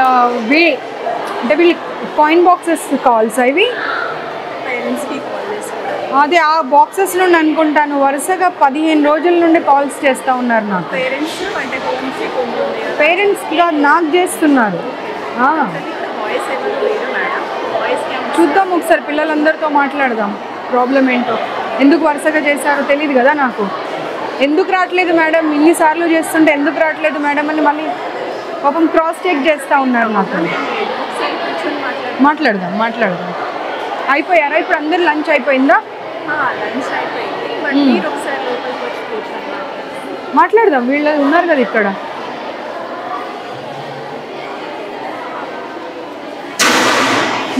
అంటే వీళ్ళు coin boxes calls ఇవి అదే ఆ బాక్సెస్ నుండి అనుకుంటాను వరుసగా 15 రోజుల నుండి కాల్స్ చేస్తూ ఉన్నారు నాకు. పేరెంట్స్ కాదు నాకు చేస్తున్నారు. చూద్దాం ఒకసారి పిల్లలందరితో మాట్లాడదాం ప్రాబ్లం ఏంటో. ఎందుకు వరుసగా చేశారో తెలియదు కదా నాకు. ఎందుకు రావట్లేదు మేడం, ఇన్నిసార్లు చేస్తుంటే ఎందుకు రావట్లేదు మేడం అని మళ్ళీ పాపం క్రాస్ చెక్ చేస్తూ ఉన్నారు నాకు. మాట్లాడదాం అయిపోయారా ఇప్పుడు? అందరు లంచ్ అయిపోయిందా? మాట్లాడదాం, వీళ్ళు ఉన్నారు కదా ఇక్కడ.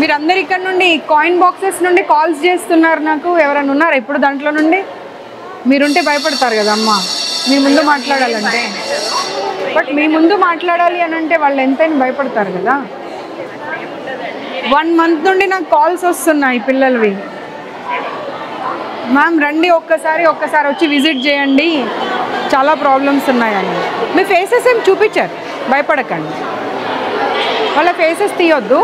మీరందరు ఇక్కడ నుండి కాయిన్ బాక్సెస్ నుండి కాల్స్ చేస్తున్నారు నాకు. ఎవరైనా ఉన్నారు ఇప్పుడు దాంట్లో నుండి? మీరుంటే భయపడతారు కదా అమ్మ, మీ ముందు మాట్లాడాలంటే. బట్ మీ ముందు మాట్లాడాలి అని అంటే వాళ్ళు ఎంతైనా భయపడతారు కదా. 1 month నుండి నాకు కాల్స్ వస్తున్నాయి పిల్లలవి. మ్యామ్ రండి ఒక్కసారి వచ్చి విజిట్ చేయండి, చాలా ప్రాబ్లమ్స్ ఉన్నాయని. మీ ఫేసెస్ ఏం చూపించారు, భయపడకండి. వాళ్ళ ఫేసెస్ తీయొద్దు.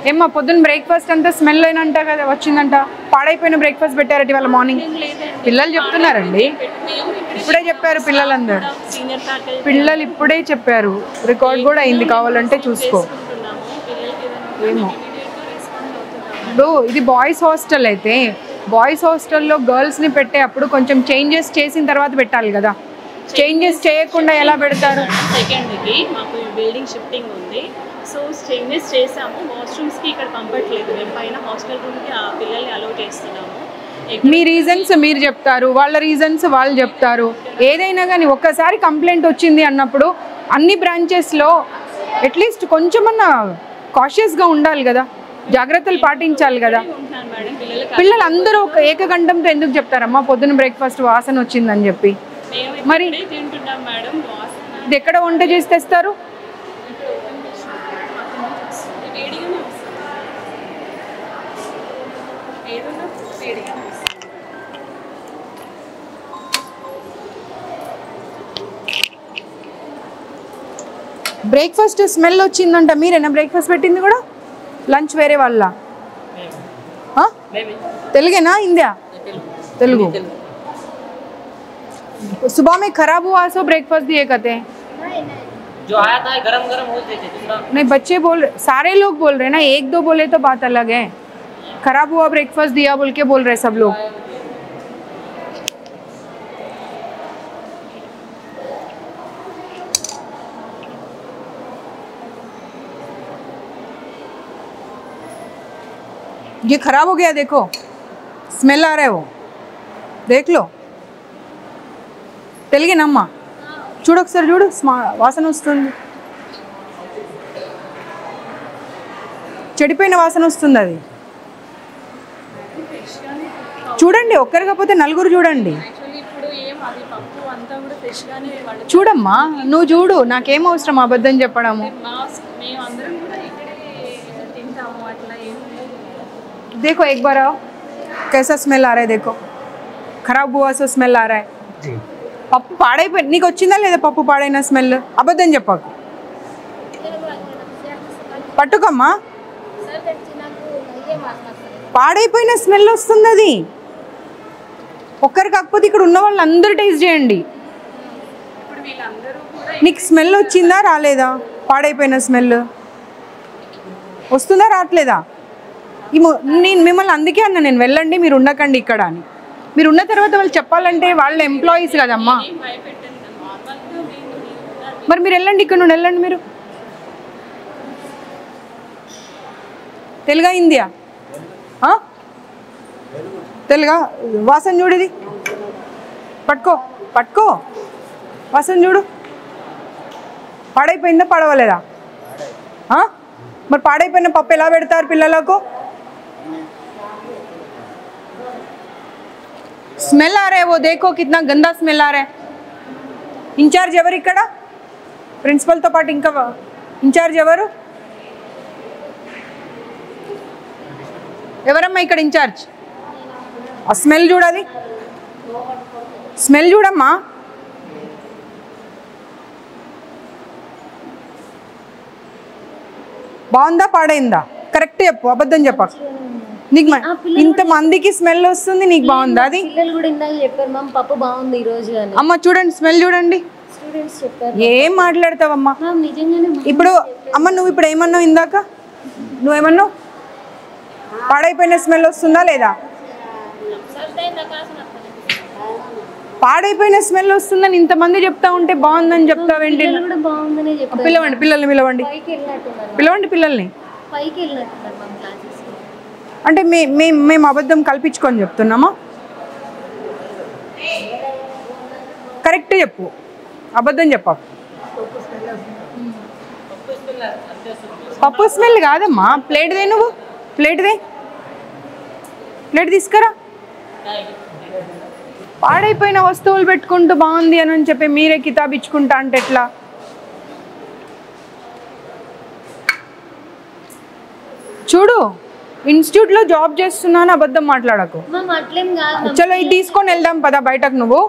ఏమ్మా పొద్దున్న బ్రేక్ఫాస్ట్ అంతా స్మెల్ అయినంట కదా వచ్చిందంట, పాడైపోయిన బ్రేక్ఫాస్ట్ పెట్టారట ఇవాళ మార్నింగ్. పిల్లలు చెప్తున్నారండి, ఇప్పుడే చెప్పారు పిల్లలందరూ. పిల్లలు ఇప్పుడే చెప్పారు, రికార్డ్ కూడా అయింది, కావాలంటే చూసుకో. ఏమో ఇప్పుడు ఇది బాయ్స్ హాస్టల్ అయితే బాయ్స్ హాస్టల్లో గర్ల్స్ని పెట్టే అప్పుడు కొంచెం చేంజెస్ చేసిన తర్వాత పెట్టాలి కదా. చేంజెస్ చేయకుండా ఎలా పెడతారు? సెకండ్కి మాకు బిల్డింగ్ షిఫ్టింగ్ ఉంది, సో చేంజెస్ చేసాము. వాష్రూమ్స్కి ఇక్కడ పంపట్లేదు, మేము పైన హాస్టల్ రూమ్కి ఆ పిల్లల్ని అలౌ చేస్తున్నాము. మీ రీజన్స్ మీరు చెప్తారు, వాళ్ళ రీజన్స్ వాళ్ళు చెప్తారు. ఏదైనా కానీ ఒక్కసారి కంప్లైంట్ వచ్చింది అన్నప్పుడు అన్ని బ్రాంచెస్లో అట్లీస్ట్ కొంచెమన్నా కాషియస్గా ఉండాలి కదా, జాగ్రత్తలు పాటించాలి కదా. పిల్లలు అందరూ ఒక ఏకగంఠంతో ఎందుకు చెప్తారమ్మా పొద్దున్న బ్రేక్ఫాస్ట్ వాసన వచ్చిందని చెప్పి? మరి ఇది ఎక్కడ వంట చేసి తెస్తారు? బ్రేక్ఫాస్ట్ స్మెల్ వచ్చిందంట, మీరేనా బ్రేక్ఫాస్ట్ పెట్టింది కూడా? లంచ్ వేరే వాళ్ళ? తెలుగేనా हिंदी? तेलुगु। सुबह में खराब हुआ सो ब्रेकफास्ट दिए कहते हैं, जो आया था गरम गरम हो देते दूसरा। नहीं बच्चे बोल रहे, सारे लोग बोल रहे ना, 1-2 बोले तो बात अलग है। खराब हुआ ब्रेकफास्ट दिया बोल के बोल रहे सब लोग। ये खराब हो गया, देखो स्मेल आ रहा है, वो देख लो। తెలుగేనమ్మా? చూడు ఒకసారి, చూడు వాసన వస్తుంది, చెడిపోయిన వాసన వస్తుంది. అది చూడండి, ఒక్కరు కాకపోతే నలుగురు చూడండి. చూడమ్మా నువ్వు చూడు, నాకేం అవసరం అబద్ధం చెప్పడము. देखो एक बार आओ, कैसा स्मेल आ रहा है, देखो खराब हुआ सो स्मेल आ रहा है। పప్పు పాడైపోయి నీకు వచ్చిందా లేదా? పప్పు పాడైన స్మెల్, అబద్ధం చెప్పకు. పట్టుకోమ్మా, పాడైపోయిన స్మెల్ వస్తుంది. అది ఒక్కరు కాకపోతే ఇక్కడ ఉన్న వాళ్ళు అందరూ టేస్ట్ చేయండి. నీకు స్మెల్ వచ్చిందా రాలేదా? పాడైపోయిన స్మెల్ వస్తుందా రావట్లేదా? నేను మిమ్మల్ని అందుకే అన్నా, నేను వెళ్ళండి మీరు ఉండకండి ఇక్కడ అని. మీరు ఉన్న తర్వాత వాళ్ళు చెప్పాలంటే వాళ్ళ ఎంప్లాయీస్ కదమ్మా. మరి మీరు వెళ్ళండి, ఇక్కడ నుండి వెళ్ళండి. మీరు తెలుగా హిందీయా? తెలుగా? వాసన చూడది, పట్టుకో వాసన చూడు. పాడైపోయిందా పడవలేదా? మరి పాడైపోయిన పప్పు ఎలా పెడతారు పిల్లలకు? स्मेल आ रहा है, वो देखो कितना गंदा स्मेल आ रहा है. इंचार्ज एवर इक्कड़? प्रिंसिपल तो पाటు इंका इंचार्ज एवरू? एवरम्मा इक्कड़ इंचार्ज? आ स्मेल చూడాలి, స్మెల్ చూడమ్మా. బాగుందా పాడైందా కరెక్ట్ చెప్పు, అబద్ధం చెప్పకు. నీకు ఇంతమందికి స్మెల్ వస్తుంది, నీకు బాగుందా? అది పిల్లలు కూడా ఇందాక చెప్పారు మ్యామ్ పప్పు బాగుంది ఈ రోజు అని. అమ్మ చూడండి, స్మెల్ చూడండి. స్టూడెంట్స్ చెప్పారు. ఏం మాట్లాడతావమ్మా మ్యామ్ నిజంగానే ఇప్పుడు? అమ్మ నువ్వు ఇప్పుడు ఏమన్నావు ఇందాక? నువ్వేమన్నావు? పాడైపోయిన స్మెల్ వస్తుందా లేదా? పాడైపోయిన స్మెల్ వస్తుందని ఇంతమంది చెప్తా ఉంటే బాగుందని చెప్తావేంటి? కూడా బాగుందనే చెప్పారు. పిలవండి, పిల్లల్ని పిలవండి, పైకి వెళ్ళినట్టున్నారు. పిలవండి పిల్లల్ని. పైకి వెళ్ళినట్టున్నారు మ్యామ్ క్లాసెస్. అంటే మేము అబద్ధం కల్పించుకొని చెప్తున్నామా? కరెక్ట్ చెప్పు, అబద్ధం చెప్పకు. పప్పు స్మెల్ కాదమ్మా. ప్లేట్ దే, నువ్వు ప్లేట్ దే, ప్లేట్ తీసుకురా. పాడైపోయిన వస్తువులు పెట్టుకుంటూ బాగుంది అని చెప్పి మీరే కితాబిచ్చుకుంటా అంటే ఎట్లా? చూడు, ఇన్స్టిట్యూట్లో జాబ్ చేస్తున్నాను, అబద్ధం మాట్లాడకు. మ్యామ్ అట్లేం కాదు. చలో ఇది తీసుకొని వెళ్దాం పదా బయటకు. నువ్వు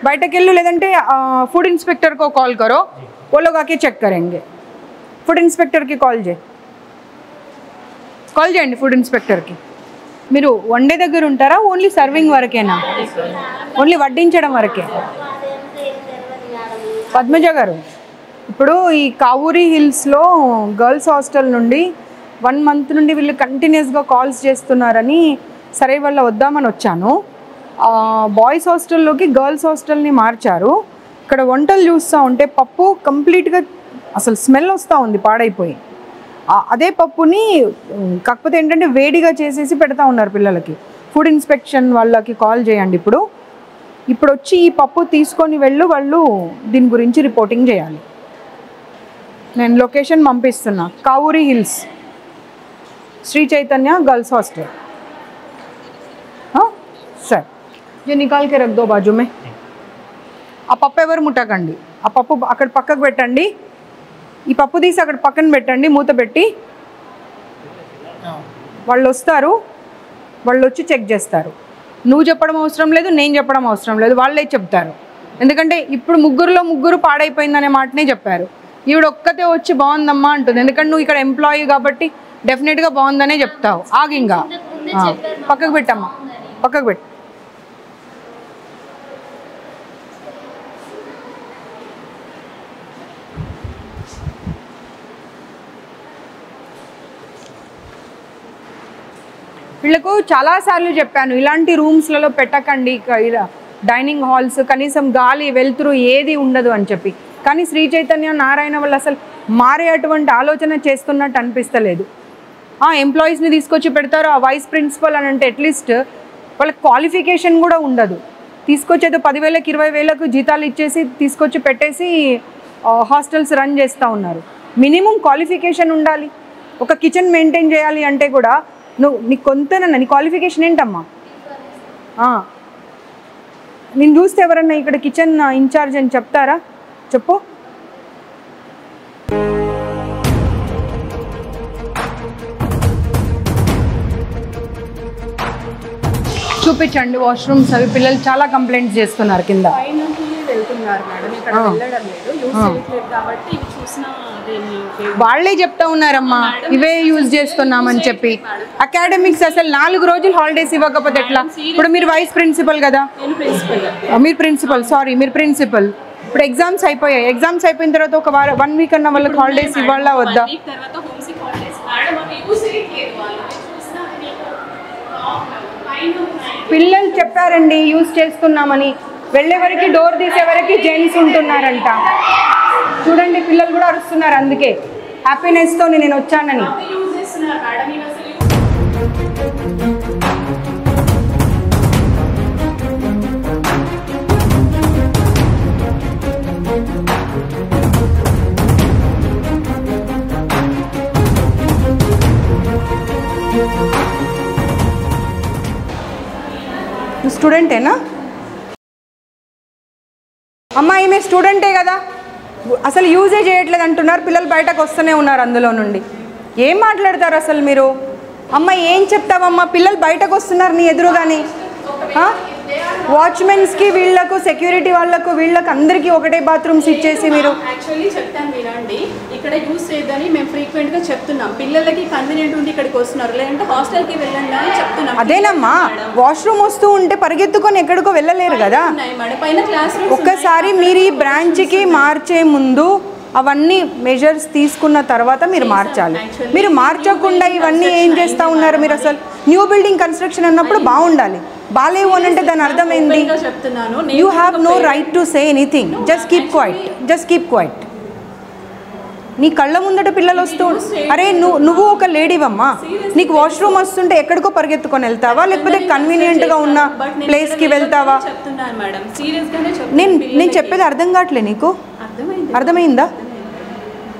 బయటకు వెళ్ళు, లేదంటే फूड इंस्पेक्टर को कॉल करो, वो लोग आके चेक करेंगे. फूड इंस्पेक्टर की कॉल చేయండి ఫుడ్ ఇన్స్పెక్టర్కి. మీరు వండే దగ్గర ఉంటారా? ఓన్లీ సర్వింగ్ వరకేనా? ఓన్లీ వడ్డించడం వరకే? పద్మజ గారు, ఇప్పుడు ఈ కావూరి హిల్స్లో గర్ల్స్ హాస్టల్ నుండి 1 month నుండి వీళ్ళు కంటిన్యూస్గా కాల్స్ చేస్తున్నారని సరే వాళ్ళ వద్దామని వచ్చాను. బాయ్స్ హాస్టల్లోకి గర్ల్స్ హాస్టల్ని మార్చారు. ఇక్కడ వంటలు చూస్తూ ఉంటే పప్పు కంప్లీట్గా అసలు స్మెల్ వస్తూ ఉంది, పాడైపోయి. అదే పప్పుని కాకపోతే ఏంటంటే వేడిగా చేసేసి పెడతా ఉన్నారు పిల్లలకి. ఫుడ్ ఇన్స్పెక్షన్ వాళ్ళకి కాల్ చేయండి. ఇప్పుడు వచ్చి ఈ పప్పు తీసుకొని వాళ్ళు దీని గురించి రిపోర్టింగ్ చేయాలి. నేను location పంపిస్తున్నా, Kavuri hills, Shri Chaitanya girls hostel. हाँ सर, ये निकाल के रख दो बाजू में. ఆ పప్పు ఎవరు ముట్టకండి. ఆ పప్పు అక్కడ పక్కకు పెట్టండి. ఈ పప్పు తీసి అక్కడ పక్కన పెట్టండి, మూత పెట్టి. వాళ్ళు వస్తారు, వాళ్ళు వచ్చి చెక్ చేస్తారు. నువ్వు చెప్పడం అవసరం లేదు, నేను చెప్పడం అవసరం లేదు, వాళ్ళే చెప్తారు. ఎందుకంటే ఇప్పుడు ముగ్గురు పాడైపోయిందనే మాటనే చెప్పారు. ఈవిడ ఒక్కతే వచ్చి బాగుందమ్మా అంటుంది. ఎందుకంటే నువ్వు ఇక్కడ ఎంప్లాయీ కాబట్టి డెఫినెట్గా బాగుందనే చెప్తావు. ఆగింగా పక్కకు పెట్టమ్మా, పక్కకు పెట్టు. వీళ్ళకు చాలాసార్లు చెప్పాను, ఇలాంటి రూమ్స్లలో పెట్టకండి, డైనింగ్ హాల్స్, కనీసం గాలి వెలుతురు ఏది ఉండదు అని చెప్పి. కానీ శ్రీ చైతన్య నారాయణ వాళ్ళు అసలు మారే అటువంటి ఆలోచన చేస్తున్నట్టు అనిపిస్తలేదు. ఎంప్లాయీస్ని తీసుకొచ్చి పెడతారు. ఆ వైస్ ప్రిన్సిపల్ అని అంటే అట్లీస్ట్ వాళ్ళకి క్వాలిఫికేషన్ కూడా ఉండదు. తీసుకొచ్చేదో 10,000 20,000 జీతాలు ఇచ్చేసి తీసుకొచ్చి పెట్టేసి హాస్టల్స్ రన్ చేస్తూ ఉన్నారు. మినిమం క్వాలిఫికేషన్ ఉండాలి. ఒక కిచెన్ మెయింటైన్ చేయాలి అంటే కూడా నీకు కొంతనన్నా నీ క్వాలిఫికేషన్ ఏంటమ్మా? నేను చూస్తే ఎవరన్నా ఇక్కడ కిచెన్ ఇన్ఛార్జ్ అని చెప్తారా? చెప్పు. చూపించండి వాష్రూమ్స్ అవి. పిల్లలు చాలా కంప్లైంట్స్ చేస్తున్నారు కింద. వెళ్తున్నారు మేడం, ఇక్కడ వెళ్ళడం లేదు, యూజ్ చేయట్లేదు కాబట్టి ఇవి చూసినా వాళ్ళే చెప్తా ఉన్నారమ్మా, ఇవే యూజ్ చేస్తున్నామని చెప్పి. అకాడమిక్స్ అసలు 4 రోజులు హాలిడేస్ ఇవ్వకపోతే ఎట్లా? ఇప్పుడు మీరు వైస్ ప్రిన్సిపల్ కదా, మీరు ప్రిన్సిపల్, సారీ మీరు ప్రిన్సిపల్. ఇప్పుడు ఎగ్జామ్స్ అయిపోయాయి. ఎగ్జామ్స్ అయిపోయిన తర్వాత ఒక 1 వీక్ అన్న వాళ్ళకి హాలిడేస్ ఇవ్వాలా వద్దా? పిల్లలు చెప్పారండి యూజ్ చేస్తున్నామని. వెళ్ళే వరకు డోర్ తీసే వరకు జెంట్స్ ఉంటున్నారంట. చూడండి పిల్లలు కూడా అరుస్తున్నారు. అందుకే హ్యాపీనెస్తో నేను వచ్చానని. స్టూడెంటేనా అమ్మా? ఈమె స్టూడెంటే కదా, అసలు యూజే చేయట్లేదు అంటున్నారు. పిల్లలు బయటకు వస్తూనే ఉన్నారు అందులో నుండి. ఏం మాట్లాడతారు అసలు మీరు? అమ్మ ఏం చెప్తావమ్మా? పిల్లలు బయటకు వస్తున్నారు నీ ఎదురుగాని. వాచ్మెన్స్కి వీళ్ళకు సెక్యూరిటీ వాళ్ళకు వీళ్ళకి అందరికీ ఒకటే బాత్రూమ్స్ ఇచ్చేసి మీరు యాక్చువల్లీ చెప్తాను వినండి. ఇక్కడ యూస్ చేయొద్దని మేము ఫ్రీక్వెంట్గా చెప్తున్నాం. పిల్లలకి కన్వీనియంట్ ఉంది ఇక్కడికి వస్తున్నారు, లేదంటే హాస్టల్కి వెళ్ళండి అని చెప్తున్నాం. అదేనమ్మా, వాష్రూమ్ వస్తూ ఉంటే పరిగెత్తుకొని ఎక్కడికో వెళ్ళలేరు కదా. పైన క్లాస్ రూమ్స్ ఒక్కసారి మీరు ఈ బ్రాంచ్కి మార్చే ముందు అవన్నీ మెజర్స్ తీసుకున్న తర్వాత మీరు మార్చాలి. మీరు మార్చకుండా ఇవన్నీ ఏం చేస్తూ ఉన్నారు మీరు? అసలు న్యూ బిల్డింగ్ కన్స్ట్రక్షన్ అన్నప్పుడు బాగుండాలి, బాగాలేవు అని అంటే దాని అర్థమైంది. You have no right to say anything. Just keep quiet, just keep quiet. నీ కళ్ళ ముందట పిల్లలు వస్తూ, అరే నువ్వు ఒక లేడీవమ్మా, నీకు వాష్రూమ్ వస్తుంటే ఎక్కడికో పరిగెత్తుకొని వెళ్తావా, లేకపోతే కన్వీనియంట్గా ఉన్న ప్లేస్కి వెళ్తావా? నేను చెప్పేది అర్థం కావట్లే నీకు? అర్థమైందా?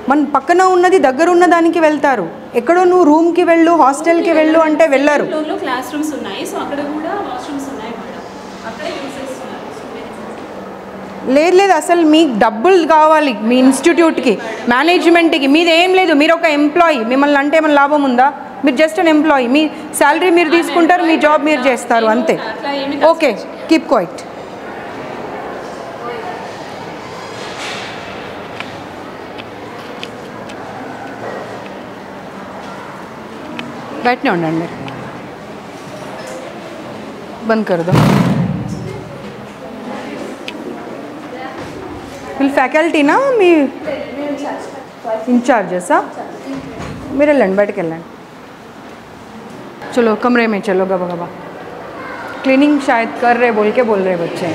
మన పక్కన ఉన్నది దగ్గర ఉన్న దానికి వెళ్తారు. ఎక్కడో నువ్వు రూమ్కి వెళ్ళు, హాస్టల్కి వెళ్ళు అంటే వెళ్ళరు. క్లాస్ రూమ్స్ ఉన్నాయి, సో అక్కడ కూడా వాష్రూమ్స్ ఉన్నాయి మేడం, అక్కడే యూస్ చేస్తున్నారు. లేదు, అసలు మీకు డబ్బులు కావాలి మీ ఇన్స్టిట్యూట్కి, మేనేజ్మెంట్కి. మీది ఏం లేదు, మీరు ఒక ఎంప్లాయీ. మిమ్మల్ని అంటే ఏమైనా లాభం ఉందా? మీరు జస్ట్ అన్ ఎంప్లాయీ. మీ శాలరీ మీరు తీసుకుంటారు, మీ జాబ్ మీరు చేస్తారు, అంతే. Okay, keep quiet. బయటనే ఉండండి, బంద్ कर दो. వీళ్ళు ఫ్యాకల్టీనా మీ इंचार्जेसा? మీరు వెళ్ళండి, బయటకు వెళ్ళండి. चलो कमरे में चलो गबा गबा. क्लीनिंग शायद कर रहे बोल के बोल रहे बच्चे.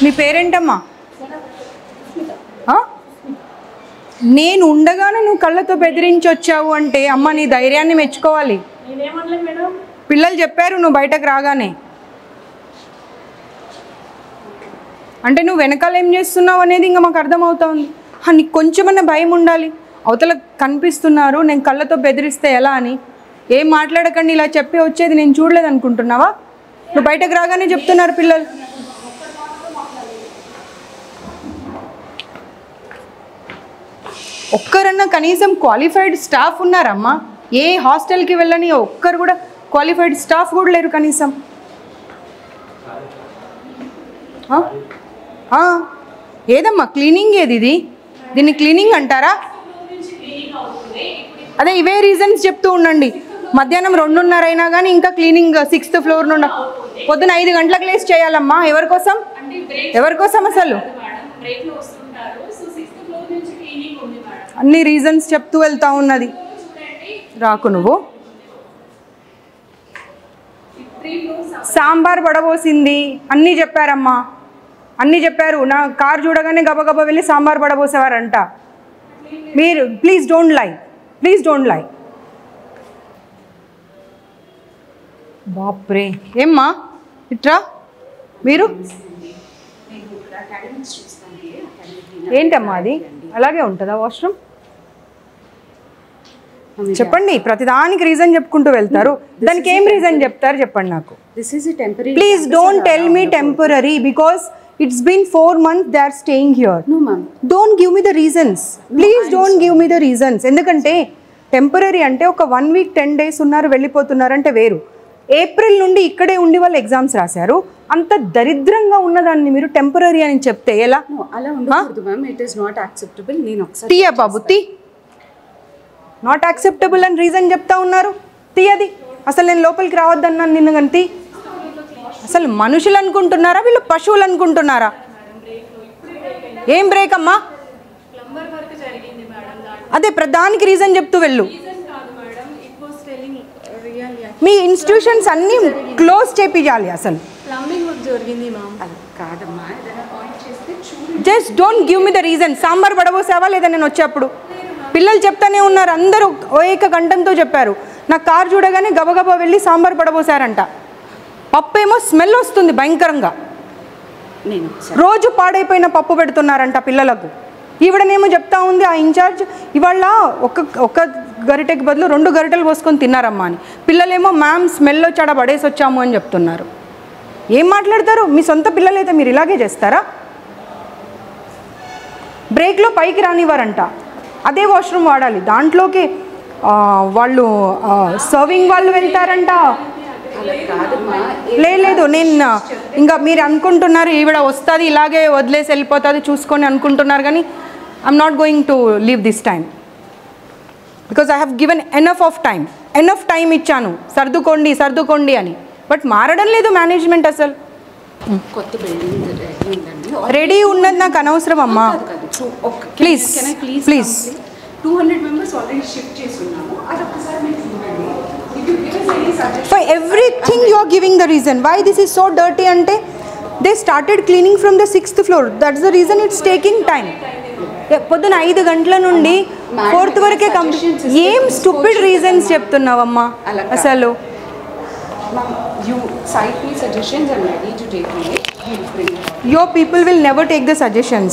మీ పేరేంటమ్మా? నేను ఉండగానే నువ్వు కళ్ళతో బెదిరించి వచ్చావు అంటే అమ్మ నీ ధైర్యాన్ని మెచ్చుకోవాలి. పిల్లలు చెప్పారు నువ్వు బయటకు రాగానే. అంటే నువ్వు వెనకాల ఏం చేస్తున్నావు అనేది ఇంకా మాకు అర్థమవుతుంది. నీకు కొంచెమన్నా భయం ఉండాలి. అవతల కనిపిస్తున్నారు, నేను కళ్ళతో బెదిరిస్తే ఎలా అని. ఏం మాట్లాడకండి ఇలా చెప్పి వచ్చేది నేను చూడలేదు అనుకుంటున్నావా? నువ్వు బయటకు రాగానే చెప్తున్నారు పిల్లలు. ఒక్కరన్నా కనీసం క్వాలిఫైడ్ స్టాఫ్ ఉన్నారమ్మా? ఏ హాస్టల్కి వెళ్ళని ఒక్కరు కూడా క్వాలిఫైడ్ స్టాఫ్ కూడా లేరు కనీసం. ఏదమ్మా క్లీనింగ్ ఏది? ఇది దీన్ని క్లీనింగ్ అంటారా? అదే ఇవే రీజన్స్ చెప్తూ ఉండండి. మధ్యాహ్నం 2:30 అయినా కానీ ఇంకా క్లీనింగ్ 6th ఫ్లోర్ నుండి పొద్దున 5 గంటలకు లేసి చేయాలమ్మా. ఎవరికోసం? ఎవరికోసం అసలు? అన్ని రీజన్స్ చెప్తూ వెళ్తా ఉన్నది. రాకు నువ్వు. సాంబార్ పడబోసింది అన్నీ చెప్పారమ్మా, అన్నీ చెప్పారు. నా కార్ చూడగానే గబగబా వెళ్ళి సాంబార్ పడబోసేవారంట. మీరు please don't lie, please don't lie. బాప్రే, ఏమ్మా ఇట్రా. మీరు ఏంటమ్మా అది అలాగే ఉంటుందా వాష్రూమ్? చెప్పండి. ప్రతిదానికి రీజన్ చెప్పుకుంటూ వెళ్తారు. దానికి ఏం రీజన్ చెప్తారు చెప్పండి నాకు. Please don't tell me temporary because it's been 4 months they are staying here. No ma'am, don't give me the reasons. Please don't give me the reasons. ఎందుకంటే టెంపరరీ అంటే ఒక 1 week 10 days ఉన్నారు వెళ్ళిపోతున్నారు అంటే వేరు. ఏప్రిల్ నుండి ఇక్కడే ఉండి వాళ్ళు ఎగ్జామ్స్ రాశారు. అంత దరిద్రంగా ఉన్నదాన్ని మీరు టెంపరరీ అని చెప్తే ఎలా? అలా ఉండకూడదు ma'am. It is not acceptable. నేను ఒకసారి తీయ బాబు తీ. నాట్ యాక్సెప్టబుల్ అని రీజన్ చెప్తా ఉన్నారు. తీయది. అసలు నేను లోపలికి రావద్దన్నాను నిన్ను కానీ. అసలు మనుషులు అనుకుంటున్నారా వీళ్ళు పశువులు అనుకుంటున్నారా? ఏం బ్రేక్ అమ్మా? అదే ప్రధానికి రీజన్ చెప్తూ వెళ్ళు. మీ ఇన్స్టిట్యూషన్స్ అన్నీ క్లోజ్ చేపియాలి. అసలు just don't give me the reason. Sambar పడబోసావా లేదా నేను వచ్చేప్పుడు? పిల్లలు చెప్తానే ఉన్నారు, అందరూ ఏక కంఠంతో చెప్పారు. నా కార్ చూడగానే గబగబా వెళ్ళి సాంబార్ పడబోసారంట. పప్పు ఏమో స్మెల్ వస్తుంది భయంకరంగా. రోజు పాడైపోయిన పప్పు పెడుతున్నారంట పిల్లలకు. ఈవిడనేమో చెప్తా ఉంది ఆ ఇన్ఛార్జ్, ఇవాళ ఒక గరిటెకి బదులు 2 గరిటెలు పోసుకొని తిన్నారమ్మా అని. పిల్లలేమో మ్యామ్ స్మెల్ వచ్చాడ పడేసి వచ్చాము అని చెప్తున్నారు. ఏం మాట్లాడతారు? మీ సొంత పిల్లలైతే మీరు ఇలాగే చేస్తారా? బ్రేక్లో పైకి రానివ్వరంట. అదే వాష్రూమ్ వాడాలి. దాంట్లోకి వాళ్ళు సర్వింగ్ వాళ్ళు వెళ్తారంట. అలా కాదమ్మా. లేదు నేను ఇంకా మీరు అనుకుంటున్నారు ఈవిడ వస్తుంది ఇలాగే వదిలేసి వెళ్ళిపోతుంది చూసుకొని అనుకుంటున్నారు, కానీ I'm not going to leave this time because I have given enough time ఇచ్చాను సర్దుకోండి అని. బట్ మారడం లేదు మేనేజ్మెంట్ అసలు. కొత్త బిల్డింగ్ రెడీ ఉందండి. రెడీ ఉన్నది నాకు అనవసరం అమ్మా. ప్లీజ్ 200 మెంబర్స్ ఆల్రెడీ షిఫ్ట్ చేస్తున్నాము. అది ఒక్కసారి మీరు చూడండి. If you give us any suggestions, For everything you are giving the reason. Why this is so dirty ante they started cleaning from the 6th floor. That's the reason it's taking time. పొద్దున 5 గంటల నుండి 4th వరకే complete. ఏం stupid reasons చెప్తున్నావమ్మా అసలు. you cite me suggestions, I'm ready to take it. We'll bring it. Your people will never take the suggestions.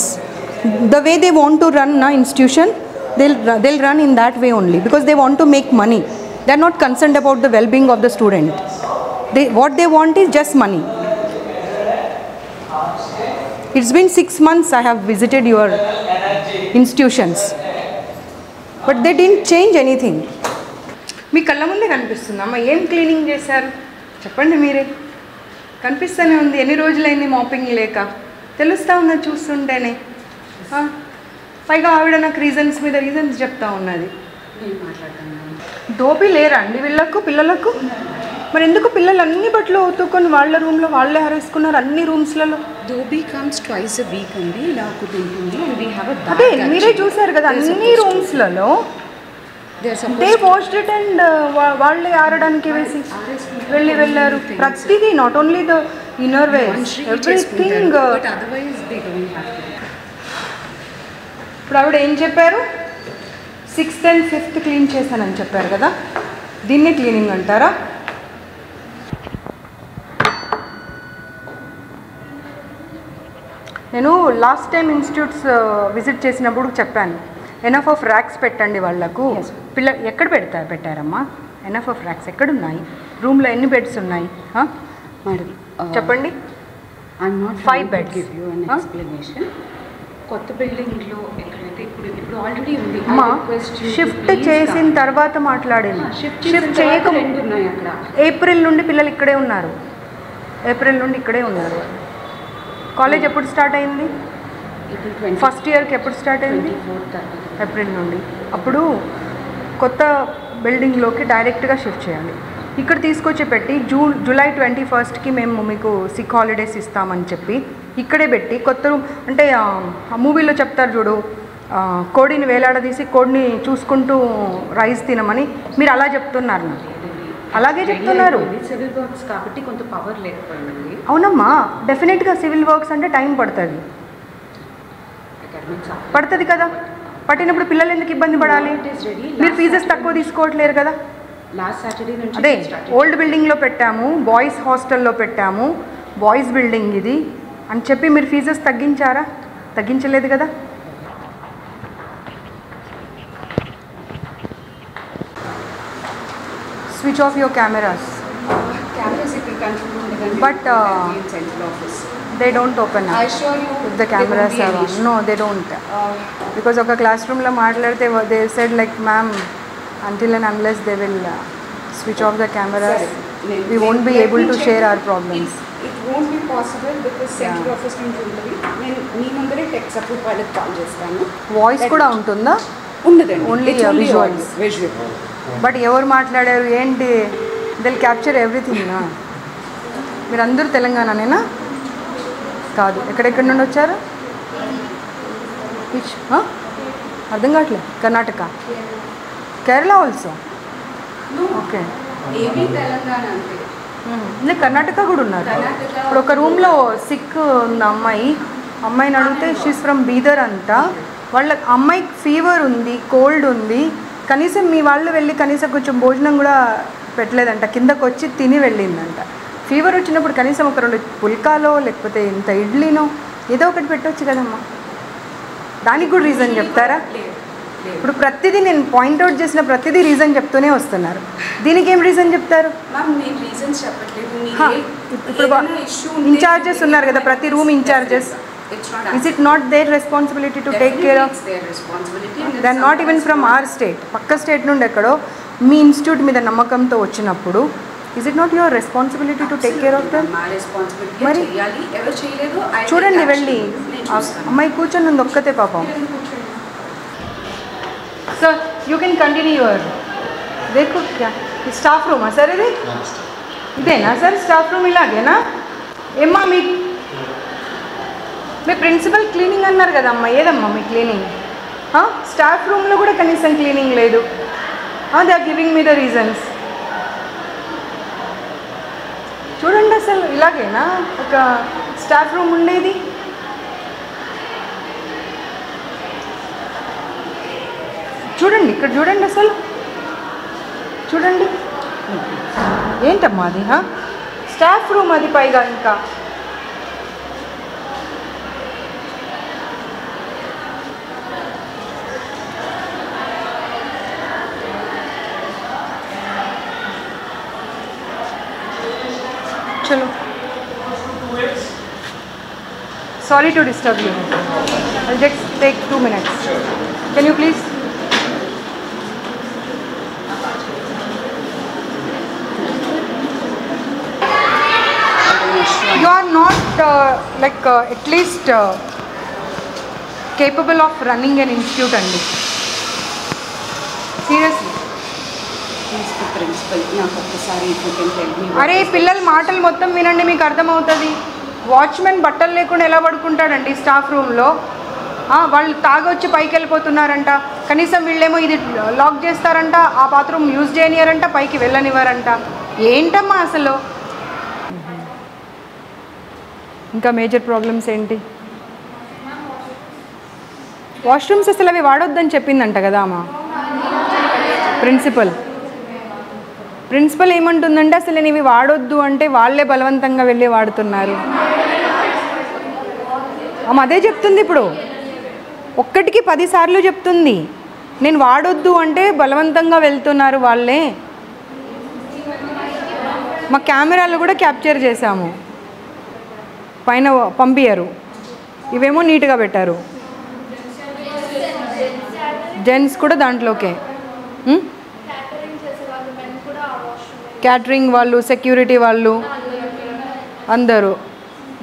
The way they want to run na institution, they'll run in that way only because they want to make money. They're not concerned about the well-being of the student. What they want is just money. It's been 6 months I have visited your institutions, but they didn't change anything. మీ కళ్ళ ముందే కనిపిస్తుందమ్మా. ఏం cleaning చేశారు చెప్పండి మీరే. కనిపిస్తూనే ఉంది. ఎన్ని రోజులైంది మాపింగ్ లేక, తెలుస్తూ ఉన్నది చూస్తుంటేనే. పైగా ఆవిడ నాకు రీజన్స్ మీద రీజన్స్ చెప్తా ఉన్నది. నేను మాట్లాడతాను. దోపి లేరా అండి వీళ్ళకు పిల్లలకు? మరి ఎందుకు పిల్లలు అన్ని బట్టలు ఉతుక్కొని వాళ్ళ రూమ్లో వాళ్ళే హరేసుకున్నారు అన్ని రూమ్స్లలో? Dhobi comes twice a week అండి. ఇలా కుదురుతుంది. And we have a bag. అదే మీరే చూసారు కదా అన్ని రూమ్స్లలో దే వాష్డ్ ఇట్ అండ్ వాళ్ళే ఆరడానికి వేసి వెళ్ళారు. ప్రతిదీ not only the inner wears everything. But otherwise they don't have to. ఇప్పుడు ఆవిడ ఏం చెప్పారు? 6th and 5th క్లీన్ చేశానని చెప్పారు కదా, దీన్ని క్లీనింగ్ అంటారా? నేను లాస్ట్ టైం ఇన్స్టిట్యూట్స్ విజిట్ చేసినప్పుడు చెప్పాను ఎనఫ్ ఆఫ్ ర్యాక్స్ పెట్టండి వాళ్ళకు. ఎక్కడ పెట్టారమ్మా ఎనఫ్ ఆఫ్ ర్యాక్స్? ఎక్కడున్నాయి? రూమ్లో ఎన్ని బెడ్స్ ఉన్నాయి మేడం చెప్పండి. I'm not 5 beds. give you an explanation. కొత్త బిల్డింగ్లో ఎక్కడైతే ఇప్పుడు ఆల్రెడీ ఉంది. అమ్మా షిఫ్ట్ చేసిన తర్వాత మాట్లాడింది. షిఫ్ట్ చేయక ఉన్నాయి అక్కడ. ఏప్రిల్ నుండి పిల్లలు ఇక్కడే ఉన్నారు. కాలేజ్ ఎప్పుడు స్టార్ట్ అయింది? ఫస్ట్ ఇయర్కి ఎప్పుడు స్టార్ట్ అయింది? ఏప్రిల్ నుండి. అప్పుడు కొత్త బిల్డింగ్లోకి డైరెక్ట్గా షిఫ్ట్ చేయాలి. ఇక్కడ తీసుకొచ్చి పెట్టి జూలై 21st మేము మీకు సిక్ హాలిడేస్ ఇస్తామని చెప్పి ఇక్కడే పెట్టి కొత్త రూమ్ అంటే ఆ మూవీలో చెప్తారు చూడు, కోడిని వేలాడదీసి కోడిని చూసుకుంటూ రైస్ తినమని మీరు అలా చెప్తున్నారు. నాకు అలాగే చెప్తున్నారు. సివిల్ వర్క్స్ కాబట్టి కొంత పవర్ లేకపోయింది. అవునమ్మా డెఫినెట్గా సివిల్ వర్క్స్ అంటే టైం పడుతుంది కదా. పట్టినప్పుడు పిల్లలు ఎందుకు ఇబ్బంది పడాలి? మీరు ఫీజెస్ తక్కువ తీసుకోవట్లేరు కదా. లాస్ట్ సాటర్డే నుంచి అదే ఓల్డ్ బిల్డింగ్లో పెట్టాము, బాయ్స్ హాస్టల్లో పెట్టాము, బాయ్స్ బిల్డింగ్ ఇది అని చెప్పి మీరు ఫీజెస్ తగ్గించారా? తగ్గించలేదు కదా. Switch off your cameras. cameras ఇక్కడ కంట్రోల్ ఉండదండి. But central office they don't open up. I assure you if the cameras are on. No, they don't. Because oka classroom lo maatladte they said like ma'am until and unless they will switch off the cameras we won't be able to share our problems. It won't be possible because central office నుంచి ఉంటుంది. నేను మీ ముందరే tech support వాళ్ళకి call చేస్తాను. Voice కూడా ఉంటుందా? ఉండదండి. Only visuals. But ఎవరు మాట్లాడారు ఏంటి దిల్ క్యాప్చర్ ఎవ్రీథింగ్ నా. మీరందరూ తెలంగాణనేనా? కాదు. ఎక్కడెక్కడి నుండి వచ్చారు? అర్థం కావట్లేదు. Karnataka, Kerala also. Okay AP Telangana అంతే. అంటే కర్ణాటక కూడా ఉన్నారు. ఇప్పుడు ఒక రూమ్లో సిక్ ఉన్న అమ్మాయిని అడిగితే షీస్ ఫ్రమ్ బీదర్ అంట. వాళ్ళ అమ్మాయికి ఫీవర్ ఉంది, కోల్డ్ ఉంది. కనీసం మీ వాళ్ళు వెళ్ళి కనీసం కొంచెం భోజనం కూడా పెట్టలేదంట, కిందకు వచ్చి తిని వెళ్ళిందంట. ఫీవర్ వచ్చినప్పుడు కనీసం ఒక 2 పుల్కాలో లేకపోతే ఇంత ఇడ్లీనో ఏదో ఒకటి పెట్టవచ్చు కదమ్మా. దానికి కూడా రీజన్ చెప్తారా? ఇప్పుడు ప్రతిదీ నేను పాయింట్అవుట్ చేసిన ప్రతిదీ రీజన్ చెప్తూనే వస్తున్నారు. దీనికి ఏం రీజన్ చెప్తారు? నేను రీజన్స్ చెప్పట్లేదు. ఇప్పుడు ఇన్ఛార్జెస్ ఉన్నారు కదా, ప్రతి room in-charges It's not Is it not their responsibility to take care of? It's their responsibility. They are not even from our state. పక్క స్టేట్ నుండి ఎక్కడో మీ ఇన్స్టిట్యూట్ మీద నమ్మకంతో వచ్చినప్పుడు is it not your responsibility to take care of them? మా responsibility మరి చేయాలి. ఎవరు చేయలేదు చూడండి వెళ్ళి అమ్మాయి కూర్చొని ఉంది ఒక్కతే పాపం. Sir you can continue your देखो क्या స్టాఫ్ రూమా సార్ ఇది ఇదేనా సార్ స్టాఫ్ రూమ్ ఇలాగేనా ఏమ్మా మీ ప్రిన్సిపల్ క్లీనింగ్ అన్నారు కదమ్మా ఏదమ్మా మీ క్లీనింగ్ స్టాఫ్ రూమ్లో కూడా కనీసం క్లీనింగ్ లేదు they are giving me the reasons చూడండి అసలు ఇలాగేనా ఒక స్టాఫ్ రూమ్ ఉండేది చూడండి ఇక్కడ చూడండి అసలు చూడండి ఏంటమ్మా అది స్టాఫ్ రూమ్ అది పైగా ఇంకా चलो sorry to disturb you. I'll just take 2 minutes. Can you please? You are not at least capable of running an institute andi. Seriously. Principal నాకు ఒక్కసారి అరే పిల్లల మాటలు మొత్తం వినండి మీకు అర్థమవుతుంది వాచ్మెన్ బట్టలు లేకుండా ఎలా పడుకుంటాడండి స్టాఫ్ రూమ్లో వాళ్ళు తాగొచ్చి పైకి వెళ్ళిపోతున్నారంట కనీసం వీళ్ళేమో ఇది లాక్ చేస్తారంట ఆ బాత్రూమ్ యూజ్ చేయనియారంట పైకి వెళ్ళనివ్వరంట ఏంటమ్మా అసలు ఇంకా మేజర్ ప్రాబ్లమ్స్ ఏంటి వాష్రూమ్స్ అసలు అవి వాడొద్దని చెప్పిందంట కదా అమ్మా ప్రిన్సిపల్ ఏమంటుందంటే అసలు నేను ఇవి వాడొద్దు అంటే వాళ్ళే బలవంతంగా వెళ్ళి వాడుతున్నారు అదే చెప్తుంది ఇప్పుడు ఒక్కటికి 10 సార్లు చెప్తుంది నేను వాడొద్దు అంటే బలవంతంగా వెళ్తున్నారు వాళ్ళే మా కెమెరాలు కూడా క్యాప్చర్ చేశాము పైన పంపించారు ఇవేమో నీట్గా పెట్టారు జెంట్స్ కూడా దాంట్లోకే క్యాటరింగ్ వాళ్ళు సెక్యూరిటీ వాళ్ళు అందరూ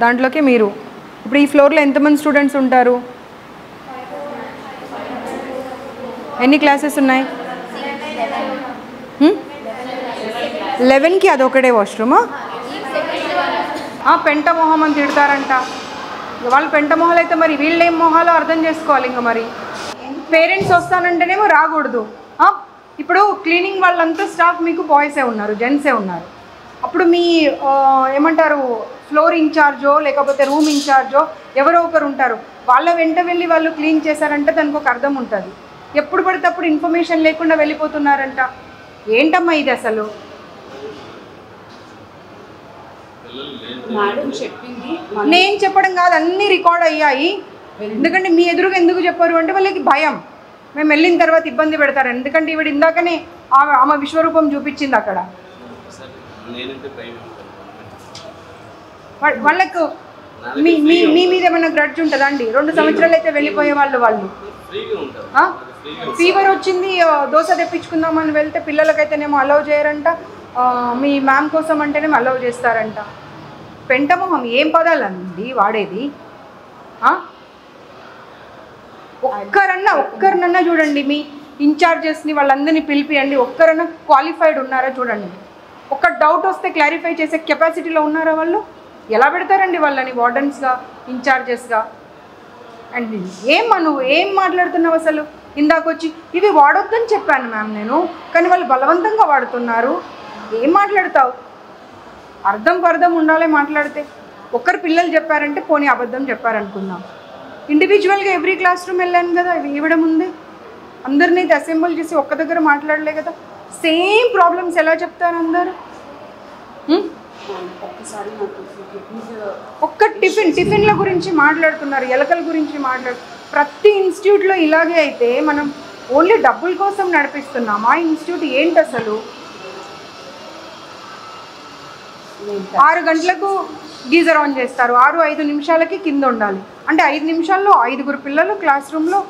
దాంట్లోకి మీరు ఇప్పుడు ఈ ఫ్లోర్లో ఎంతమంది స్టూడెంట్స్ ఉంటారు ఎన్ని క్లాసెస్ ఉన్నాయి 11కి అదొకటే వాష్రూమా పెంట మొహం అని తిడతారంట వాళ్ళు పెంట మొహాలు అయితే మరి వీళ్ళు ఏం మొహాలో అర్థం చేసుకోవాలి ఇంకా మరి పేరెంట్స్ వస్తానంటేనేమో రాకూడదు ఇప్పుడు క్లీనింగ్ వాళ్ళంతా స్టాఫ్ మీకు బాయ్సే ఉన్నారు జెంట్సే ఉన్నారు అప్పుడు మీ ఏమంటారు ఫ్లోర్ ఇన్ఛార్జో లేకపోతే రూమ్ ఇన్ఛార్జో ఎవరో ఒకరు ఉంటారు వాళ్ళ వెంట వెళ్ళి వాళ్ళు క్లీన్ చేశారంటే దానికి ఒక అర్థం ఉంటుంది ఎప్పుడు పడితే అప్పుడు ఇన్ఫర్మేషన్ లేకుండా వెళ్ళిపోతున్నారంట ఏంటమ్మా ఇది అసలు మేడం చెప్పింది నేను చెప్పడం కాదు అన్నీ రికార్డ్ అయ్యాయి ఎందుకంటే మీ ఎదురుగా ఎందుకు చెప్పారు అంటే వాళ్ళకి భయం మేము వెళ్ళిన తర్వాత ఇబ్బంది పెడతారు ఎందుకంటే ఈవిడ ఇందాకనే ఆమె విశ్వరూపం చూపించింది అక్కడ వాళ్ళకు మీ మీ మీద ఏమైనా గ్రడ్జ్ ఉంటుందా అండి 2 సంవత్సరాలు అయితే వెళ్ళిపోయే వాళ్ళు ఫీవర్ వచ్చింది దోశ తెప్పించుకుందామని వెళ్తే పిల్లలకైతేనేమో అలౌ చేయరంట మీ మ్యామ్ కోసం అంటేనేమో అలౌ చేస్తారంట పెంటమొహం ఏం పదాలండి వాడేది ఒక్కరినన్నా చూడండి మీ ఇన్ఛార్జెస్ని వాళ్ళందరినీ పిలిపియండి ఒక్కరన్నా క్వాలిఫైడ్ ఉన్నారా చూడండి ఒక్క డౌట్ వస్తే క్లారిఫై చేసే కెపాసిటీలో ఉన్నారా వాళ్ళు ఎలా పెడతారండి వాళ్ళని వార్డెన్స్గా ఇన్ఛార్జెస్గా అండ్ నువ్వు ఏం మాట్లాడుతున్నావు అసలు ఇందాకొచ్చి ఇవి వాడొద్దని చెప్పాను మ్యామ్ నేను కానీ వాళ్ళు బలవంతంగా వాడుతున్నారు ఏం మాట్లాడతావు అర్థం ఉండాలి మాట్లాడితే ఒక్కరు పిల్లలు చెప్పారంటే పోనీ అబద్ధం చెప్పారనుకుందాం ఇండివిజువల్గా ఎవ్రీ క్లాస్ రూమ్ వెళ్ళాను కదా ఇవ్వడం ఉంది అందరినీ అయితే అసెంబుల్ చేసి ఒక్క దగ్గర మాట్లాడలే కదా సేమ్ ప్రాబ్లమ్స్ ఎలా చెప్తారు అందరూ ఒక్క టిఫిన్ల గురించి మాట్లాడుతున్నారు ఎలకల గురించి ప్రతి ఇన్స్టిట్యూట్లో ఇలాగే అయితే మనం ఓన్లీ డబ్బుల కోసం నడిపిస్తున్నాం ఆ ఇన్స్టిట్యూట్ ఏంటి అసలు 6 గంటలకు గీజర్ ఆన్ చేస్తారు, 6-5 నిమిషాలకి కింద ఉండాలి. అంటే 5 నిమిషాల్లో 5 పిల్లలు క్లాస్ రూమ్లో